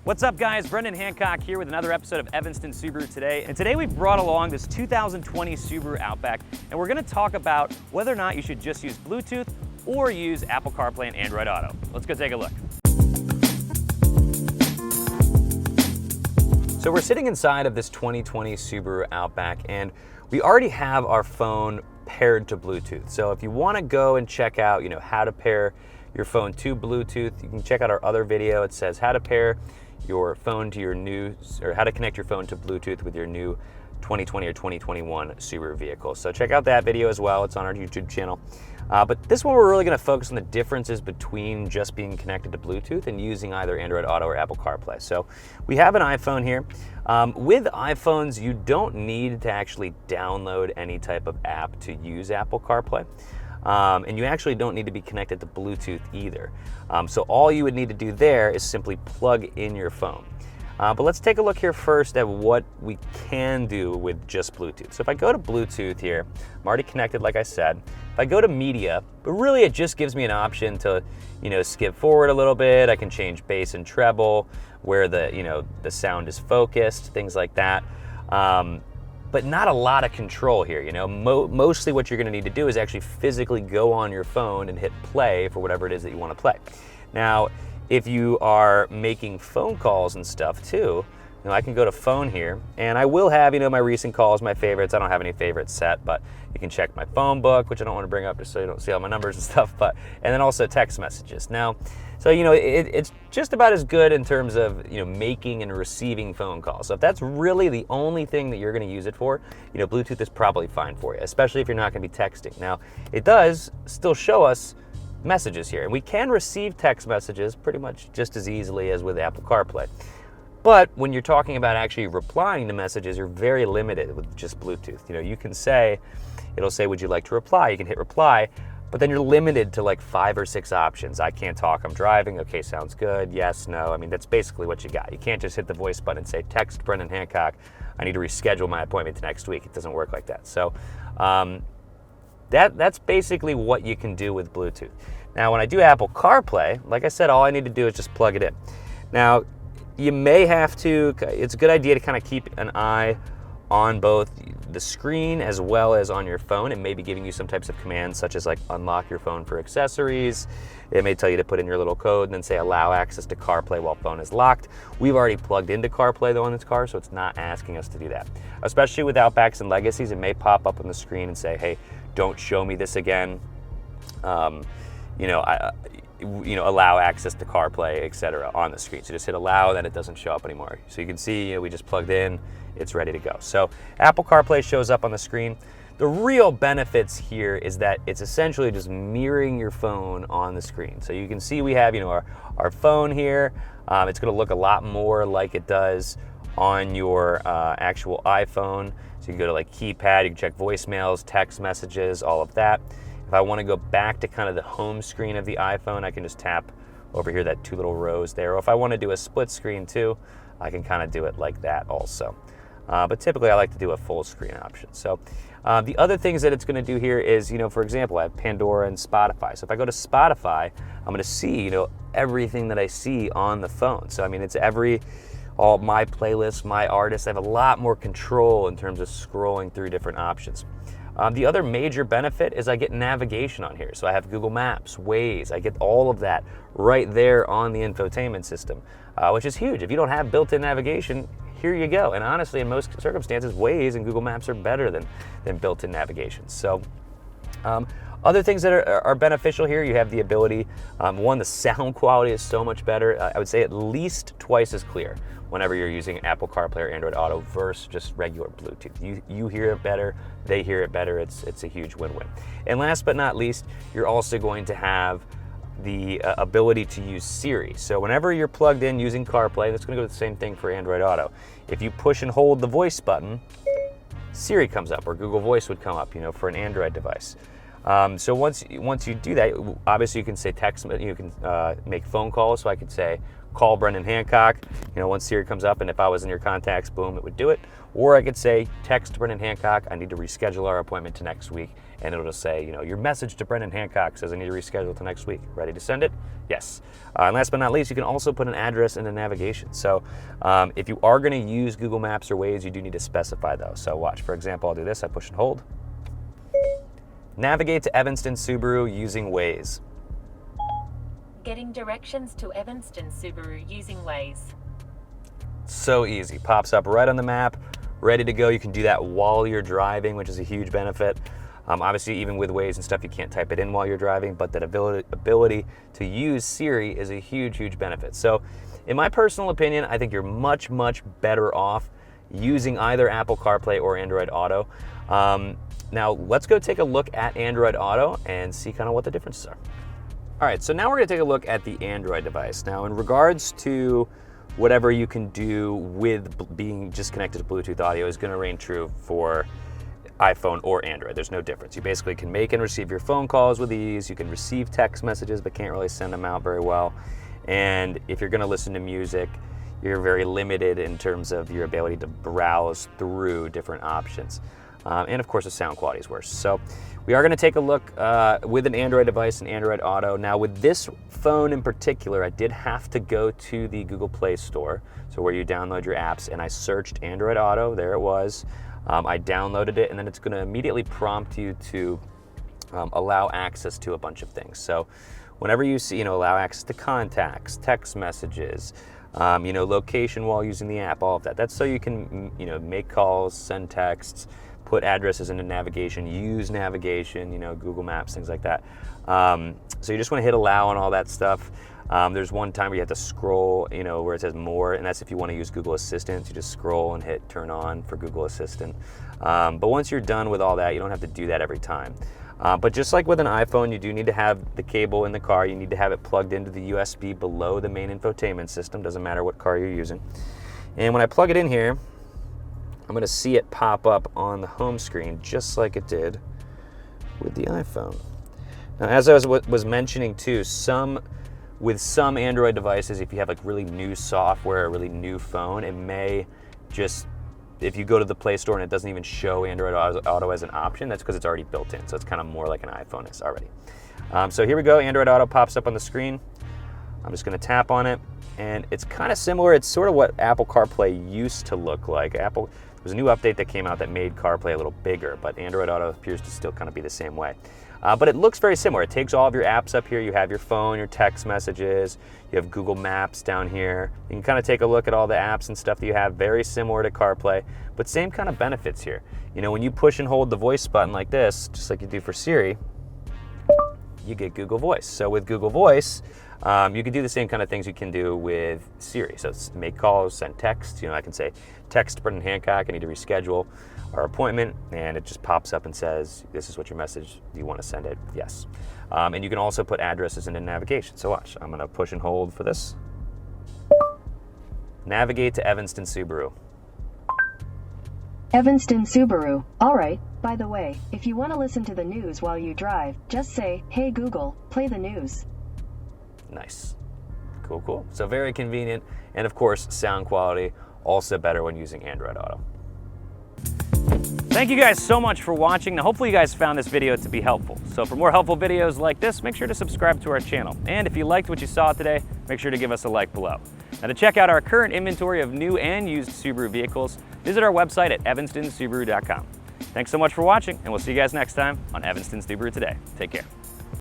What's up guys, Brendan Hancock here with another episode of Evanston Subaru today. And today we've brought along this 2020 Subaru Outback and we're gonna talk about whether or not you should just use Bluetooth or use Apple Carplay and Android Auto. Let's go take a look. So we're sitting inside of this 2020 Subaru Outback and we already have our phone paired to Bluetooth. So if you wanna go and check out how to pair your phone to Bluetooth, you can check out our other video. It says how to pair your phone to your new, or how to connect your phone to Bluetooth with your new 2020 or 2021 Subaru vehicle. So check out that video as well. It's on our YouTube channel. But this one we're really going to focus on the differences between just being connected to Bluetooth and using either Android Auto or Apple CarPlay. So we have an iPhone here. With iPhones, you don't need to actually download any type of app to use Apple CarPlay. And you actually don't need to be connected to Bluetooth either. So all you would need to do there is simply plug in your phone. But let's take a look here first at what we can do with just Bluetooth. So if I go to Bluetooth here, I'm already connected like I said. If I go to media, but really it just gives me an option to skip forward a little bit. I can change bass and treble, where the sound is focused, things like that. But not a lot of control here. Mostly what you're gonna need to do is actually physically go on your phone and hit play for whatever it is that you wanna play. Now, if you are making phone calls and stuff too, I can go to phone here and I will have, my recent calls, my favorites. I don't have any favorites set, but you can check my phone book, which I don't wanna bring up just so you don't see all my numbers and stuff, and then also text messages. Now, so, it's just about as good in terms of, making and receiving phone calls. So if that's really the only thing that you're gonna use it for, Bluetooth is probably fine for you, especially if you're not gonna be texting. Now, it does still show us messages here, and we can receive text messages pretty much just as easily as with Apple CarPlay. But when you're talking about actually replying to messages, you're very limited with just Bluetooth. You can say, it'll say, would you like to reply? You can hit reply, but then you're limited to like 5 or 6 options. I can't talk, I'm driving, okay, sounds good, yes, no. I mean, that's basically what you got. You can't just hit the voice button and say, text Brendan Hancock, I need to reschedule my appointment to next week. It doesn't work like that. So that's basically what you can do with Bluetooth. Now, when I do Apple CarPlay, like I said, all I need to do is just plug it in. Now, you may have to, it's a good idea to kind of keep an eye on both the screen as well as on your phone. It may be giving you some types of commands such as like unlock your phone for accessories. It may tell you to put in your little code and then say allow access to CarPlay while phone is locked. We've already plugged into CarPlay though in this car, so it's not asking us to do that. Especially with Outbacks and Legacies, it may pop up on the screen and say, hey, don't show me this again. Allow access to CarPlay, etc. on the screen. So just hit allow, then it doesn't show up anymore. So you can see we just plugged in, it's ready to go. So Apple CarPlay shows up on the screen. The real benefits here is that it's essentially just mirroring your phone on the screen. So you can see we have our phone here. It's gonna look a lot more like it does on your actual iPhone. So you can go to like keypad, you can check voicemails, text messages, all of that. If I want to go back to kind of the home screen of the iPhone, I can just tap over here, that 2 little rows there. Or if I want to do a split screen too, I can kind of do it like that also. But typically I like to do a full screen option. So the other things that it's going to do here is, for example, I have Pandora and Spotify. So if I go to Spotify, I'm going to see, everything that I see on the phone. So I mean, it's all my playlists, my artists. I have a lot more control in terms of scrolling through different options. The other major benefit is I get navigation on here. So I have Google Maps, Waze, I get all of that right there on the infotainment system, which is huge. If you don't have built-in navigation, here you go. And honestly, in most circumstances, Waze and Google Maps are better than built-in navigation. So other things that are beneficial here, you have the ability, one, the sound quality is so much better. I would say at least twice as clear whenever you're using Apple CarPlay or Android Auto versus just regular Bluetooth. You hear it better, they hear it better, it's a huge win-win. And last but not least, you're also going to have the ability to use Siri. So whenever you're plugged in using CarPlay, that's gonna go the same thing for Android Auto. If you push and hold the voice button, Siri comes up, or Google Voice would come up, for an Android device. So once you do that, obviously you can say text, you can make phone calls. So I could say, call Brendan Hancock, once Siri comes up, and if I was in your contacts, boom, it would do it. Or I could say, text Brendan Hancock, I need to reschedule our appointment to next week, and it'll just say, your message to Brendan Hancock says I need to reschedule to next week. Ready to send it? Yes. And last but not least, you can also put an address into navigation. So if you are going to use Google Maps or Waze, you do need to specify those. So watch, for example, I'll do this, I push and hold. Navigate to Evanston, Subaru using Waze. Getting directions to Evanston, Subaru using Waze. So easy. Pops up right on the map, ready to go. You can do that while you're driving, which is a huge benefit. Obviously, even with Waze and stuff, you can't type it in while you're driving, but that ability to use Siri is a huge, huge benefit. So in my personal opinion, I think you're much, much better off using either Apple CarPlay or Android Auto. Now, let's go take a look at Android Auto and see kind of what the differences are. All right, so now we're gonna take a look at the Android device. Now, in regards to whatever you can do with being just connected to Bluetooth audio is gonna reign true for iPhone or Android. There's no difference. You basically can make and receive your phone calls with ease. You can receive text messages, but can't really send them out very well. And if you're gonna listen to music, you're very limited in terms of your ability to browse through different options. And of course, the sound quality is worse. So we are going to take a look with an Android device and Android Auto. Now with this phone in particular, I did have to go to the Google Play Store, so where you download your apps, and I searched Android Auto, there it was. I downloaded it, and then it's going to immediately prompt you to allow access to a bunch of things. So whenever you see, allow access to contacts, text messages, location while using the app, all of that. That's so you can, make calls, send texts, put addresses into navigation, use navigation, Google Maps, things like that. So you just want to hit allow on all that stuff. There's one time where you have to scroll, where it says more, and that's if you want to use Google Assistant. You just scroll and hit turn on for Google Assistant. But once you're done with all that, you don't have to do that every time. But just like with an iPhone, you do need to have the cable in the car. You need to have it plugged into the USB below the main infotainment system. Doesn't matter what car you're using. And when I plug it in here, I'm going to see it pop up on the home screen just like it did with the iPhone. Now, as I was mentioning too, with some Android devices, if you have like really new software, a really new phone, it may just, if you go to the Play Store and it doesn't even show Android Auto as an option, that's because it's already built in. So it's kind of more like an iPhone is already. So here we go, Android Auto pops up on the screen. I'm just going to tap on it, and it's kind of similar. It's sort of what Apple CarPlay used to look like. There was a new update that came out that made CarPlay a little bigger, but Android Auto appears to still kind of be the same way. But it looks very similar. It takes all of your apps up here. You have your phone, your text messages, you have Google Maps down here. You can kind of take a look at all the apps and stuff that you have, very similar to CarPlay, but same kind of benefits here. When you push and hold the voice button like this, just like you do for Siri, you get Google Voice. So with Google Voice, you can do the same kind of things you can do with Siri. So it's make calls, send text. I can say, text Brendan Hancock, I need to reschedule our appointment, and it just pops up and says, this is what your message, do you want to send it? Yes. And you can also put addresses into navigation. So watch, I'm going to push and hold for this. Navigate to Evanston, Subaru. Evanston, Subaru. All right. By the way, if you want to listen to the news while you drive, just say, hey Google, play the news. Nice. Cool, cool. So very convenient, and of course, sound quality also better when using Android Auto. Thank you guys so much for watching. Now, hopefully you guys found this video to be helpful. So for more helpful videos like this, make sure to subscribe to our channel. And if you liked what you saw today, make sure to give us a like below. Now, to check out our current inventory of new and used Subaru vehicles, visit our website at evanstonsubaru.com. Thanks so much for watching, and we'll see you guys next time on Evanston Subaru Today. Take care.